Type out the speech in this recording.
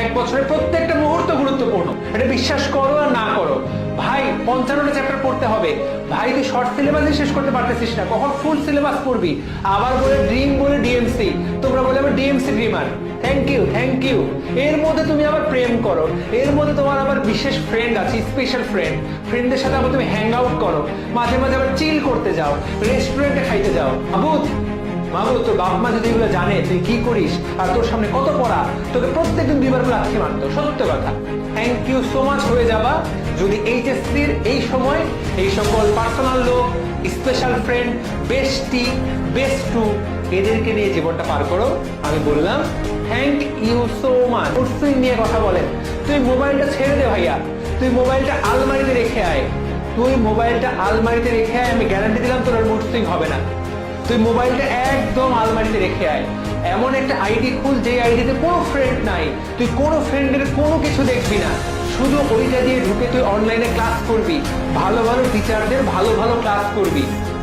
এক বছরের প্রত্যেকটা মুহূর্ত গুরুত্বপূর্ণ, এটা বিশ্বাস করো আর না করো। ভাই 55টা চ্যাপ্টার পড়তে হবে, ভাই তুই শর্ট সিলেবাসই শেষ করতে পারতেছিস না, কখন ফুল সিলেবাস পড়বি? আবার বলে ড্রিম বলে ডিএমসি, তোমরা বলে আবার ডিএমসি ড্রিমার। Thank you. এর মধ্যে তুমি আবার প্রেম করো, এর মধ্যে তোমার আবার বিশেষ ফ্রেন্ড আছে, স্পেশাল ফ্রেন্ডদের সাথে আবার তুমি হ্যাং আউট করো, মাঝে মাঝে আবার চিল করতে যাও, রেস্টুরেন্টে খাইতে যাও। মাহবুব তোর বাপ মা যদি এগুলো জানে তুই কি করিস আর তোর সামনে কত পড়া, তোকে প্রত্যেকদিন দুইবার করে লাথি মারতো। সত্য কথা। থ্যাংক ইউ সো মাচ হয়ে যাবা যদি এইচএসসির এই সময় এই সকল পার্সোনাল লোক, স্পেশাল ফ্রেন্ড, বেস্টি, বেস্টু এদেরকে নিয়ে জীবনটা পার করো। আমি বললাম থ্যাংক ইউ সো মাচ। তুই নিয়ে কথা বলেন, তুই মোবাইলটা ছেড়ে দে ভাইয়া, তুই মোবাইলটা আলমারিতে রেখে আয়, আমি গ্যারান্টি দিলাম তোর আর মুড সুইং হবে না। তুই মোবাইলটা একদম আলমারিতে রেখে আয়, এমন একটা আইডি খুল যে আইডিতে কোনো ফ্রেন্ড নাই, তুই কোনো ফ্রেন্ডের কোনো কিছু দেখবি না, শুধু ওইটা দিয়ে ঢুকে তুই অনলাইনে ক্লাস করবি, ভালো ভালো টিচারদের ভালো ভালো ক্লাস করবি।